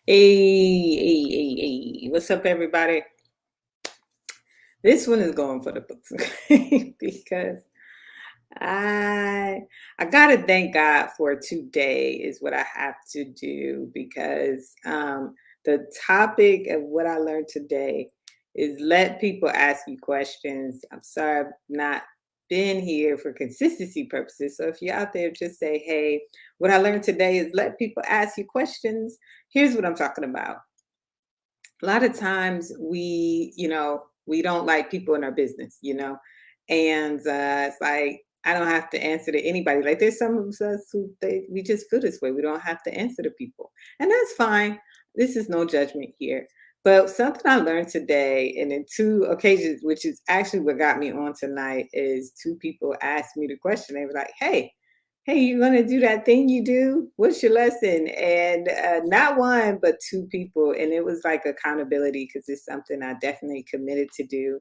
Hey, what's up, everybody? This one is going for the books because I I gotta thank God for today is what I have to do because the topic of what I learned today is let people ask you questions. I'm sorry I've not been here for consistency purposes. So if you're out there, just say, hey, what I learned today is let people ask you questions. Here's what I'm talking about. A lot of times we don't like people in our business, and it's like I don't have to answer to anybody. Like there's some of us we just feel this way. We don't have to answer to people, and that's fine. This is no judgment here. But something I learned today, and in two occasions, which is actually what got me on tonight, is two people asked me the question. They were like, "Hey, you gonna do that thing you do? What's your lesson?" And not one, but two people, and it was like accountability because it's something I definitely committed to do.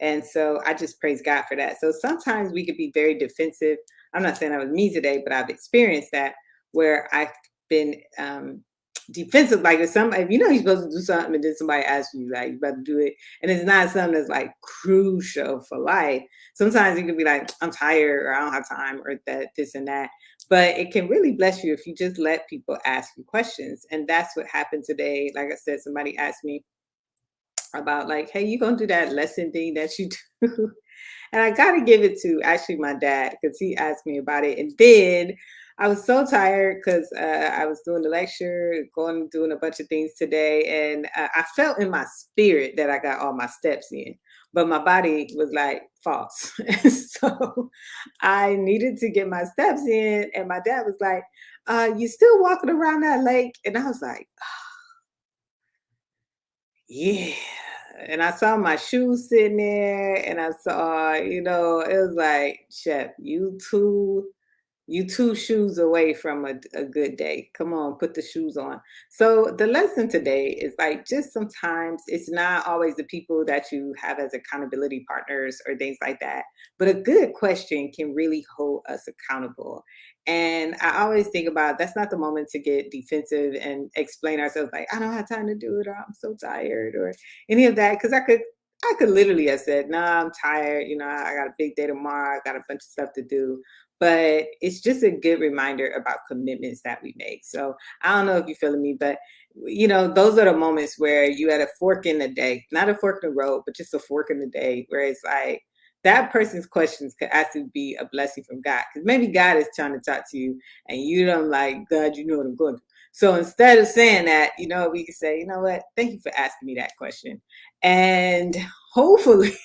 And so I just praise God for that. So sometimes we could be very defensive. I'm not saying that was me today, but I've experienced that where I've been defensive. Like if you know you're supposed to do something, and then somebody asks you like you about to do it, and it's not something that's like crucial for life. Sometimes you can be like, I'm tired, or I don't have time, or that this and that. But it can really bless you if you just let people ask you questions. And that's what happened today. Like I said, somebody asked me about like, hey, you gonna do that lesson thing that you do? And I gotta give it to actually my dad because he asked me about it. And then I was so tired because I was doing the lecture, going doing a bunch of things today, and I felt in my spirit that I got all my steps in, but my body was like false. And so I needed to get my steps in, and my dad was like, "You still walking around that lake?" And I was like, yeah. And I saw my shoes sitting there and I saw, it was like, Chef, you two shoes away from a good day. Come on, put the shoes on. So the lesson today is like just sometimes it's not always the people that you have as accountability partners or things like that, but a good question can really hold us accountable. And I always think about that's not the moment to get defensive and explain ourselves like I don't have time to do it or I'm so tired or any of that because I could literally have said, "Nah, I'm tired. I got a big day tomorrow. I got a bunch of stuff to do." But it's just a good reminder about commitments that we make. So I don't know if you're feeling me, but those are the moments where you had a fork in the day, not a fork in the road, but just a fork in the day, where it's like that person's questions could actually be a blessing from God. Because maybe God is trying to talk to you and you don't like, God, you know what I'm going to. So instead of saying that, we can say, you know what, thank you for asking me that question. And hopefully,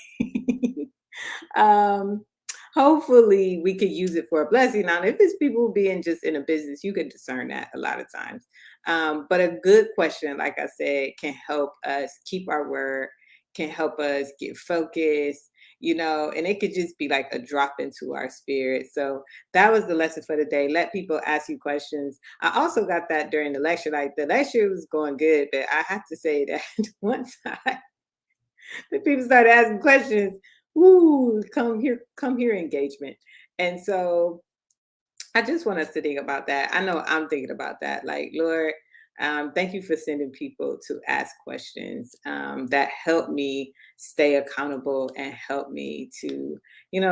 um, hopefully we could use it for a blessing. Now, if it's people being just in a business, you can discern that a lot of times. But a good question, like I said, can help us keep our word, can help us get focused, and it could just be like a drop into our spirit. So that was the lesson for the day. Let people ask you questions. I also got that during the lecture. Like the lecture was going good, but I have to say that one time the people started asking questions. Woo, come here engagement. And so I just want us to think about that. I know I'm thinking about that. Like, Lord, thank you for sending people to ask questions that help me stay accountable and help me to,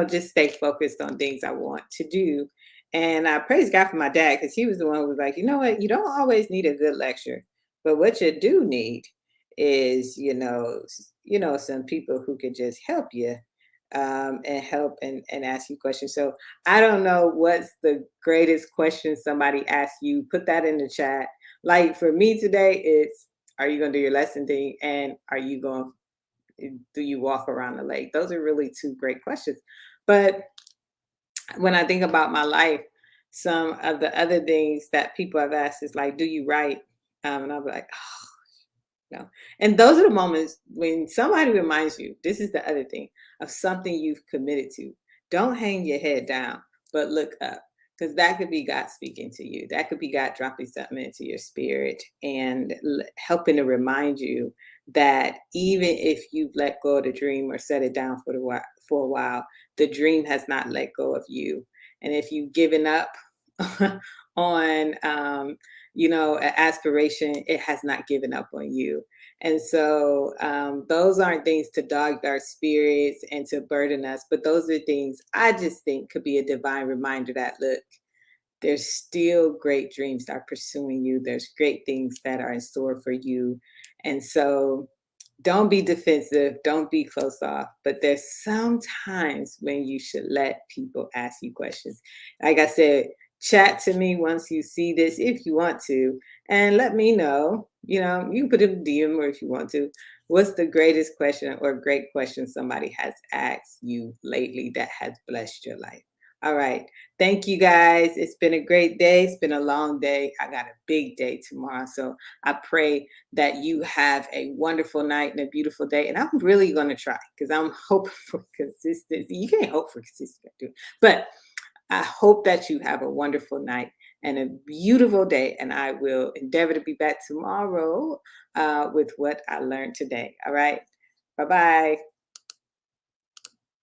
just stay focused on things I want to do. And I praise God for my dad because he was the one who was like, you know what, you don't always need a good lecture, but what you do need is, some people who could just help you and help and ask you questions. So I don't know what's the greatest question somebody asked you. Put that in the chat. Like for me today, it's are you going to do your lesson thing and are you going do you walk around the lake? Those are really two great questions. But when I think about my life, some of the other things that people have asked is like, do you write? And I'll be like, no. And those are the moments when somebody reminds you, this is the other thing, of something you've committed to. Don't hang your head down, but look up. Because that could be God speaking to you. That could be God dropping something into your spirit and helping to remind you that even if you've let go of the dream or set it down for a while, the dream has not let go of you. And if you've given up on, an aspiration, it has not given up on you. And so those aren't things to dog our spirits and to burden us, but those are things I just think could be a divine reminder that, look, there's still great dreams that are pursuing you. There's great things that are in store for you. And so don't be defensive, don't be closed off, but there's some times when you should let people ask you questions. Like I said, chat to me once you see this if you want to, and let me know. You can put it in DM or if you want to. What's the greatest question or great question somebody has asked you lately that has blessed your life? All right. Thank you guys. It's been a great day. It's been a long day. I got a big day tomorrow. So I pray that you have a wonderful night and a beautiful day. And I'm really going to try because I'm hoping for consistency. You can't hope for consistency, but I hope that you have a wonderful night and a beautiful day. And I will endeavor to be back tomorrow with what I learned today. All right. Bye bye.